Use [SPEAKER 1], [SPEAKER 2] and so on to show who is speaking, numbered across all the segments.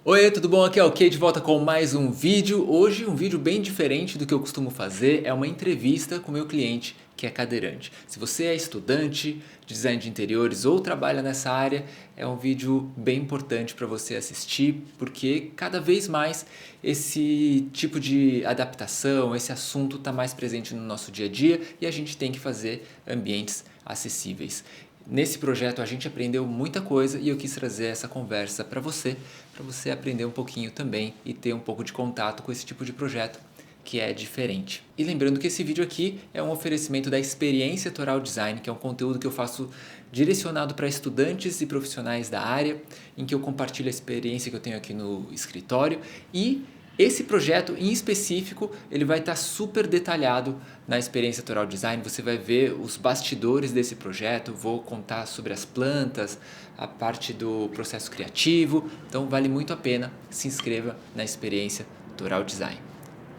[SPEAKER 1] Oi, tudo bom? Aqui é o Kay de volta com mais um vídeo. Hoje um vídeo bem diferente do que eu costumo fazer, é uma entrevista com meu cliente que é cadeirante. Se você é estudante de design de interiores ou trabalha nessa área, é um vídeo bem importante para você assistir, porque cada vez mais esse tipo de adaptação, esse assunto está mais presente no nosso dia a dia e a gente tem que fazer ambientes acessíveis. Nesse projeto a gente aprendeu muita coisa e eu quis trazer essa conversa para você aprender um pouquinho também e ter um pouco de contato com esse tipo de projeto que é diferente. E lembrando que esse vídeo aqui é um oferecimento da Experiência Toral Design, que é um conteúdo que eu faço direcionado para estudantes e profissionais da área, em que eu compartilho a experiência que eu tenho aqui no escritório e esse projeto em específico, ele vai estar super detalhado na Experiência Toral Design, você vai ver os bastidores desse projeto, vou contar sobre as plantas, a parte do processo criativo, então vale muito a pena, se inscreva na Experiência Toral Design.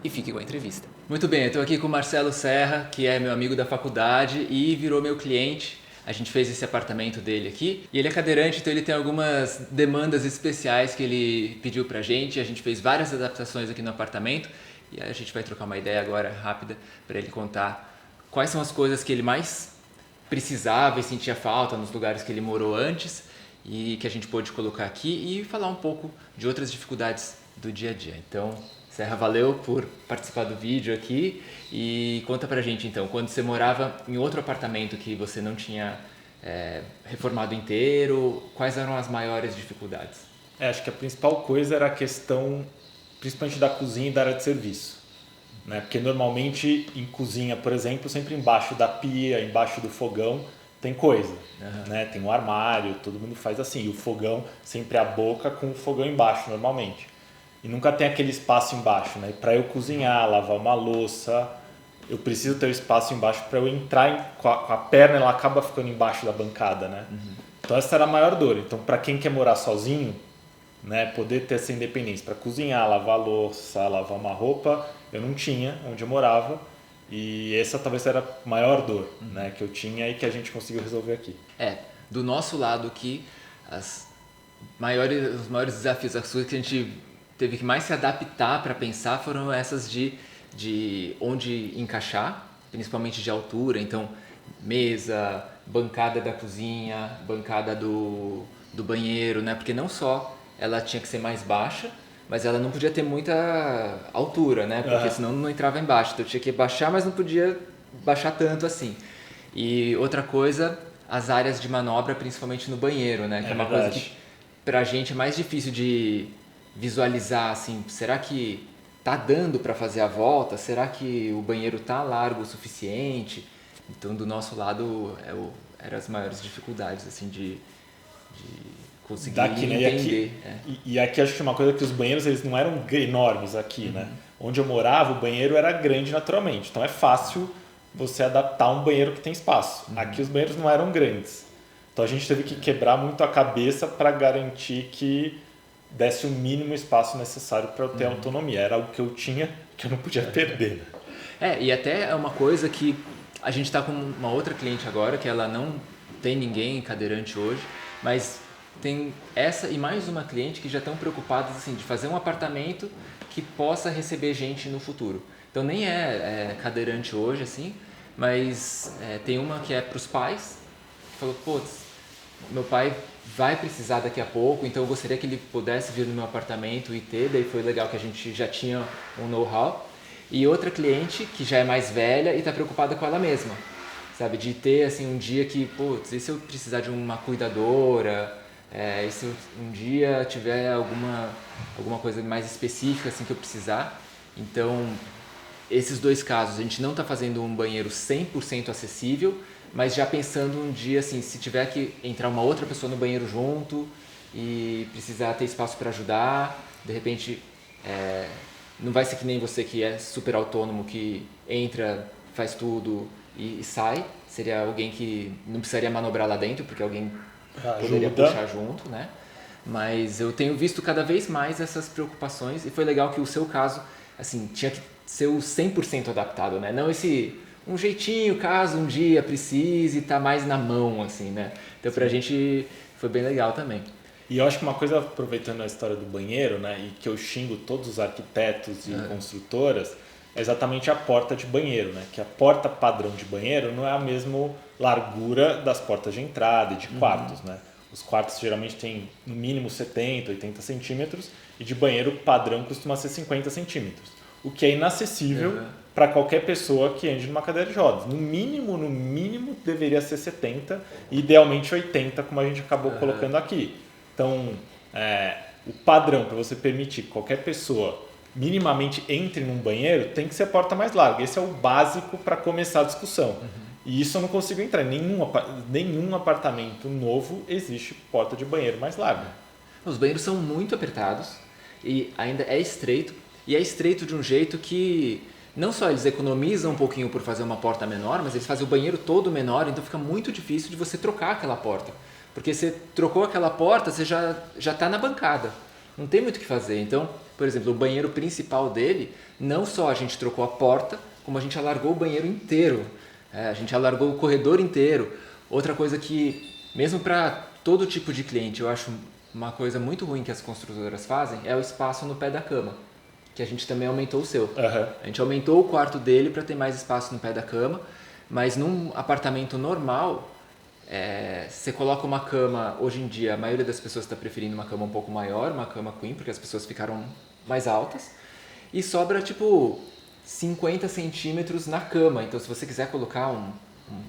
[SPEAKER 1] E fique com a entrevista. Muito bem, eu estou aqui com o Marcelo Serra, que é meu amigo da faculdade e virou meu cliente. A gente fez esse apartamento dele aqui e ele é cadeirante, então ele tem algumas demandas especiais que ele pediu pra gente. A gente fez várias adaptações aqui no apartamento e a gente vai trocar uma ideia agora rápida para ele contar quais são as coisas que ele mais precisava e sentia falta nos lugares que ele morou antes e que a gente pôde colocar aqui e falar um pouco de outras dificuldades do dia a dia. Então, Serra, valeu por participar do vídeo aqui e conta pra gente então, quando você morava em outro apartamento que você não tinha reformado inteiro, quais eram as maiores dificuldades?
[SPEAKER 2] Acho que a principal coisa era a questão, principalmente da cozinha e da área de serviço. Né? Porque normalmente em cozinha, por exemplo, sempre embaixo da pia, embaixo do fogão, tem coisa. Né? Tem um armário, todo mundo faz assim. E o fogão sempre a boca com o fogão embaixo, normalmente. E nunca tem aquele espaço embaixo, né? Para eu cozinhar, lavar uma louça, eu preciso ter o espaço embaixo para eu entrar com a perna, ela acaba ficando embaixo da bancada, né? Então essa era a maior dor. Então para quem quer morar sozinho, né, poder ter essa independência para cozinhar, lavar louça, lavar uma roupa, eu não tinha onde eu morava. E essa talvez era a maior dor, né, que eu tinha e que a gente conseguiu resolver aqui.
[SPEAKER 1] Do nosso lado aqui, os maiores desafios, as coisas que a gente teve que mais se adaptar para pensar foram essas de onde encaixar, principalmente de altura, então mesa, bancada da cozinha, bancada do banheiro, né? Porque não só ela tinha que ser mais baixa, mas ela não podia ter muita altura, né? Porque senão não entrava embaixo, então eu tinha que baixar, mas não podia baixar tanto assim. E outra coisa, as áreas de manobra, principalmente no banheiro, né? Que é uma coisa que pra gente é mais difícil de visualizar, assim, será que tá dando para fazer a volta? Será que o banheiro tá largo o suficiente? Então, do nosso lado, eram as maiores dificuldades, assim, de conseguir
[SPEAKER 2] daqui, né?
[SPEAKER 1] entender.
[SPEAKER 2] E aqui acho que uma coisa que os banheiros eles não eram enormes aqui, né? Onde eu morava, o banheiro era grande naturalmente. Então é fácil você adaptar um banheiro que tem espaço. Aqui os banheiros não eram grandes. Então a gente teve que quebrar muito a cabeça para garantir que desse o mínimo espaço necessário para eu ter autonomia. Era algo que eu tinha, que eu não podia perder.
[SPEAKER 1] E até é uma coisa que a gente está com uma outra cliente agora, que ela não tem ninguém cadeirante hoje, mas tem essa e mais uma cliente que já estão preocupadas assim, de fazer um apartamento que possa receber gente no futuro. Então nem é cadeirante hoje, assim, mas tem uma que é para os pais, que falou, putz, meu pai vai precisar daqui a pouco, então eu gostaria que ele pudesse vir no meu apartamento e ter, daí foi legal que a gente já tinha um know-how. E outra cliente que já é mais velha e está preocupada com ela mesma, sabe, de ter assim um dia que, putz, e se eu precisar de uma cuidadora, e se eu um dia tiver alguma coisa mais específica assim que eu precisar. Então, esses dois casos, a gente não está fazendo um banheiro 100% acessível, mas já pensando um dia assim, se tiver que entrar uma outra pessoa no banheiro junto e precisar ter espaço para ajudar, de repente não vai ser que nem você que é super autônomo, que entra, faz tudo e sai. Seria alguém que não precisaria manobrar lá dentro, porque alguém poderia puxar junto, né? Mas eu tenho visto cada vez mais essas preocupações e foi legal que o seu caso, assim, tinha que ser o 100% adaptado, né? Não esse um jeitinho, caso um dia precise, tá mais na mão, assim, né? Então pra gente foi bem legal também.
[SPEAKER 2] E eu acho que uma coisa, aproveitando a história do banheiro, né, e que eu xingo todos os arquitetos e construtoras, é exatamente a porta de banheiro, né? Que a porta padrão de banheiro não é a mesma largura das portas de entrada e de quartos, né? Os quartos geralmente têm no mínimo 70, 80 centímetros e de banheiro padrão costuma ser 50 centímetros, o que é inacessível para qualquer pessoa que ande numa cadeira de rodas. No mínimo deveria ser 70 e idealmente 80, como a gente acabou colocando aqui. Então, o padrão para você permitir que qualquer pessoa minimamente entre num banheiro tem que ser a porta mais larga. Esse é o básico para começar a discussão. E isso eu não consigo entrar. Nenhum apartamento novo existe porta de banheiro mais larga.
[SPEAKER 1] Os banheiros são muito apertados e ainda é estreito. E é estreito de um jeito que não só eles economizam um pouquinho por fazer uma porta menor, mas eles fazem o banheiro todo menor, então fica muito difícil de você trocar aquela porta. Porque você trocou aquela porta, você já está na bancada. Não tem muito o que fazer. Então, por exemplo, o banheiro principal dele, não só a gente trocou a porta, como a gente alargou o banheiro inteiro. A gente alargou o corredor inteiro. Outra coisa que, mesmo para todo tipo de cliente, eu acho uma coisa muito ruim que as construtoras fazem é o espaço no pé da cama, que a gente também aumentou o seu. A gente aumentou o quarto dele para ter mais espaço no pé da cama, mas num apartamento normal, você coloca uma cama, hoje em dia a maioria das pessoas está preferindo uma cama um pouco maior, uma cama queen, porque as pessoas ficaram mais altas, e sobra tipo 50 centímetros na cama. Então se você quiser colocar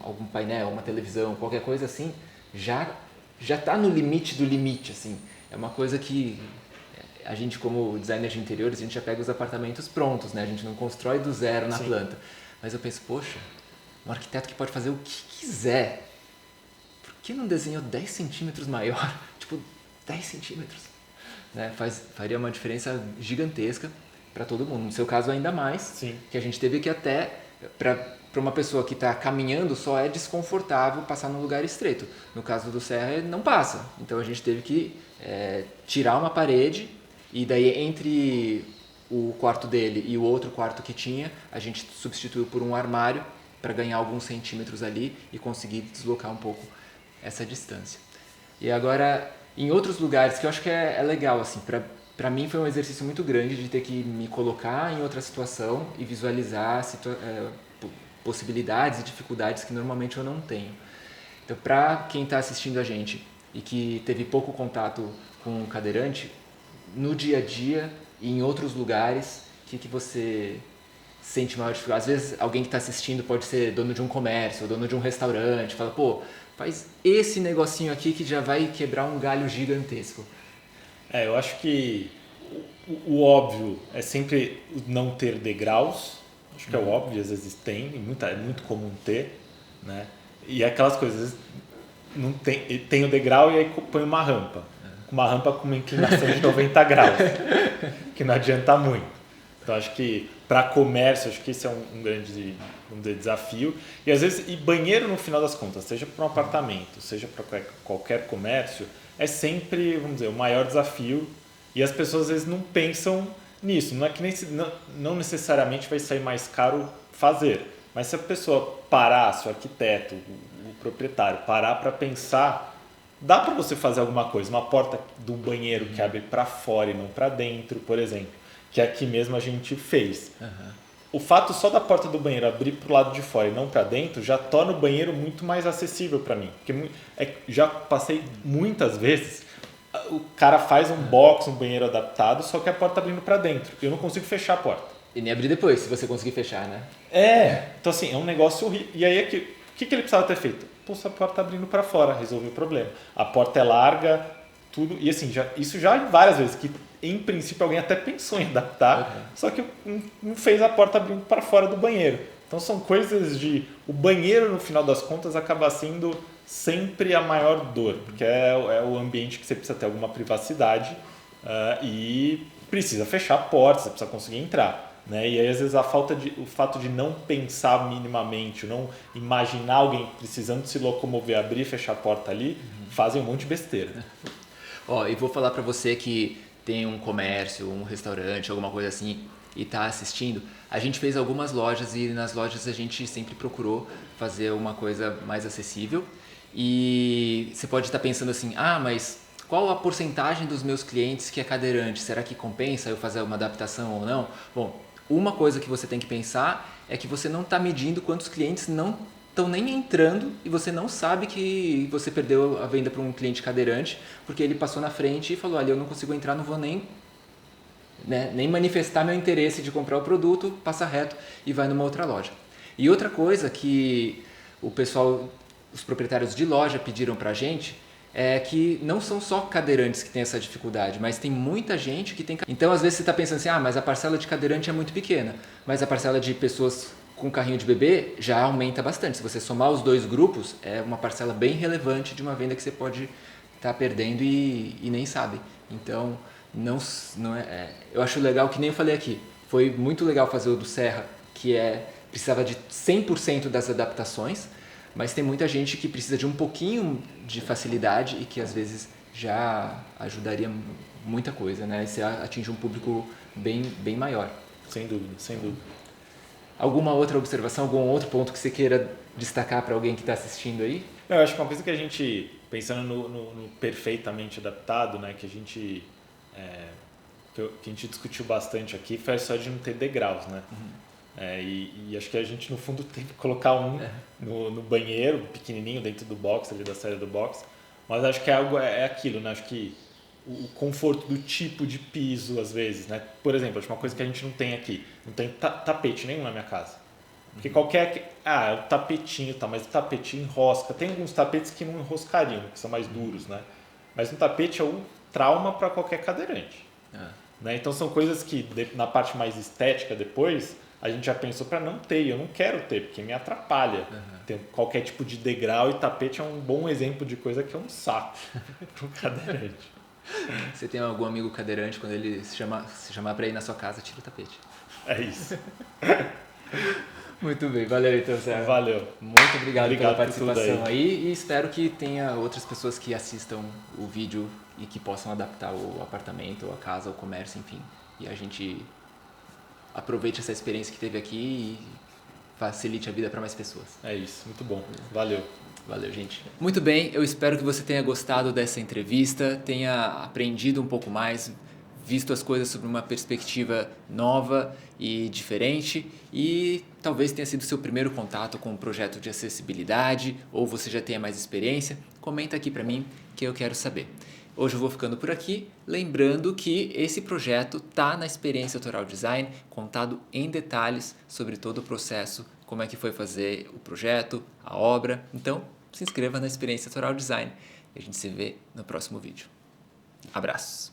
[SPEAKER 1] algum painel, uma televisão, qualquer coisa assim, já está no limite do limite, assim. É uma coisa que a gente, como designer de interiores, a gente já pega os apartamentos prontos, né? A gente não constrói do zero na planta. Mas eu penso, poxa, um arquiteto que pode fazer o que quiser, por que não desenhou 10 centímetros maior? Tipo, 10 centímetros. Né? Faria uma diferença gigantesca para todo mundo. No seu caso, ainda mais.
[SPEAKER 2] Sim.
[SPEAKER 1] Que a gente teve que até, para uma pessoa que está caminhando, só é desconfortável passar num lugar estreito. No caso do Serra, não passa. Então a gente teve que tirar uma parede e daí entre o quarto dele e o outro quarto que tinha, a gente substituiu por um armário para ganhar alguns centímetros ali e conseguir deslocar um pouco essa distância. E agora, em outros lugares, que eu acho que é legal, assim, para mim foi um exercício muito grande de ter que me colocar em outra situação e visualizar possibilidades e dificuldades que normalmente eu não tenho. Então, para quem está assistindo a gente e que teve pouco contato com o cadeirante, no dia a dia e em outros lugares, o que você sente maior dificuldade? Às vezes alguém que está assistindo pode ser dono de um comércio, dono de um restaurante, fala, pô, faz esse negocinho aqui que já vai quebrar um galho gigantesco.
[SPEAKER 2] Eu acho que o óbvio é sempre não ter degraus. Acho que é o óbvio, às vezes tem, é muito comum ter, né? E aquelas coisas, não tem o degrau e aí põe uma rampa. Uma rampa com uma inclinação de 90 graus, que não adianta muito. Então acho que para comércio, acho que esse é um grande desafio. E às vezes, banheiro no final das contas, seja para um apartamento, seja para qualquer comércio, é sempre, vamos dizer, o maior desafio. E as pessoas às vezes não pensam nisso. Não é que não necessariamente vai sair mais caro fazer. Mas se a pessoa parar, se o arquiteto, o proprietário, parar para pensar, dá para você fazer alguma coisa. Uma porta do banheiro que abre para fora e não para dentro, por exemplo, que aqui mesmo a gente fez. O fato só da porta do banheiro abrir para o lado de fora e não para dentro já torna o banheiro muito mais acessível para mim. Porque já passei muitas vezes, o cara faz um box, um banheiro adaptado, só que a porta abrindo para dentro. Eu não consigo fechar a porta.
[SPEAKER 1] E nem abrir depois, se você conseguir fechar, né?
[SPEAKER 2] Então assim, é um negócio horrível. E aí, o que ele precisava ter feito? Pô, a porta abrindo para fora, resolveu o problema. A porta é larga, tudo. E assim, isso já várias vezes, que em princípio alguém até pensou em adaptar, só que não fez a porta abrindo para fora do banheiro. Então são coisas o banheiro, no final das contas, acaba sendo sempre a maior dor, porque é o ambiente que você precisa ter alguma privacidade e precisa fechar a porta, você precisa conseguir entrar. Né? E aí, às vezes, o fato de não pensar minimamente, não imaginar alguém precisando se locomover, abrir e fechar a porta ali, fazem um monte de besteira.
[SPEAKER 1] E vou falar para você que tem um comércio, um restaurante, alguma coisa assim, e está assistindo. A gente fez algumas lojas e nas lojas a gente sempre procurou fazer uma coisa mais acessível. E você pode estar pensando assim, mas qual a porcentagem dos meus clientes que é cadeirante? Será que compensa eu fazer uma adaptação ou não? Bom, uma coisa que você tem que pensar é que você não está medindo quantos clientes não estão nem entrando e você não sabe que você perdeu a venda para um cliente cadeirante porque ele passou na frente e falou, olha, eu não consigo entrar, não vou nem manifestar meu interesse de comprar o produto, passa reto e vai numa outra loja. E outra coisa que o pessoal, os proprietários de loja pediram pra gente é que não são só cadeirantes que têm essa dificuldade, mas tem muita gente que tem... Então às vezes você está pensando assim, mas a parcela de cadeirante é muito pequena, mas a parcela de pessoas com carrinho de bebê já aumenta bastante. Se você somar os dois grupos, é uma parcela bem relevante de uma venda que você pode estar perdendo e nem sabe. Então, eu acho legal, que nem eu falei aqui, foi muito legal fazer o do Serra, que precisava de 100% das adaptações, mas tem muita gente que precisa de um pouquinho de facilidade e que às vezes já ajudaria muita coisa, né? E você atinge um público bem maior.
[SPEAKER 2] Sem dúvida, sem dúvida.
[SPEAKER 1] Alguma outra observação, algum outro ponto que você queira destacar para alguém que está assistindo aí?
[SPEAKER 2] Eu acho que uma coisa que a gente, pensando no perfeitamente adaptado, né, que a gente discutiu bastante aqui, foi só de não ter degraus, né? E acho que a gente no fundo tem que colocar no banheiro, pequenininho, dentro do box, ali da saída do box, mas acho que é aquilo, né? Acho que o conforto do tipo de piso, às vezes, né? Por exemplo, acho uma coisa que a gente não tem aqui, não tem tapete nenhum na minha casa. Porque o tapetinho, tá, mas o tapetinho enrosca. Tem alguns tapetes que não enroscariam, que são mais duros, né? Mas um tapete é um trauma para qualquer cadeirante. Né? Então são coisas que na parte mais estética depois a gente já pensou para não ter, eu não quero ter, porque me atrapalha. Tem qualquer tipo de degrau e tapete é um bom exemplo de coisa que é um saco para o cadeirante.
[SPEAKER 1] Você tem algum amigo cadeirante, quando ele se chamar para ir na sua casa, tira o tapete.
[SPEAKER 2] É isso.
[SPEAKER 1] Muito bem, valeu então, Sérgio.
[SPEAKER 2] Valeu.
[SPEAKER 1] Muito obrigado pela
[SPEAKER 2] por tudo
[SPEAKER 1] participação aí e espero que tenha outras pessoas que assistam o vídeo e que possam adaptar o apartamento, ou a casa, o comércio, enfim. E a gente aproveite essa experiência que teve aqui e facilite a vida para mais pessoas.
[SPEAKER 2] É isso, muito bom. Valeu.
[SPEAKER 1] Valeu, gente. Muito bem, eu espero que você tenha gostado dessa entrevista, tenha aprendido um pouco mais, visto as coisas sob uma perspectiva nova e diferente e talvez tenha sido seu primeiro contato com um projeto de acessibilidade ou você já tenha mais experiência. Comenta aqui para mim que eu quero saber. Hoje eu vou ficando por aqui, lembrando que esse projeto está na Experiência Autoral Design, contado em detalhes sobre todo o processo, como é que foi fazer o projeto, a obra. Então, se inscreva na Experiência Autoral Design e a gente se vê no próximo vídeo. Abraços!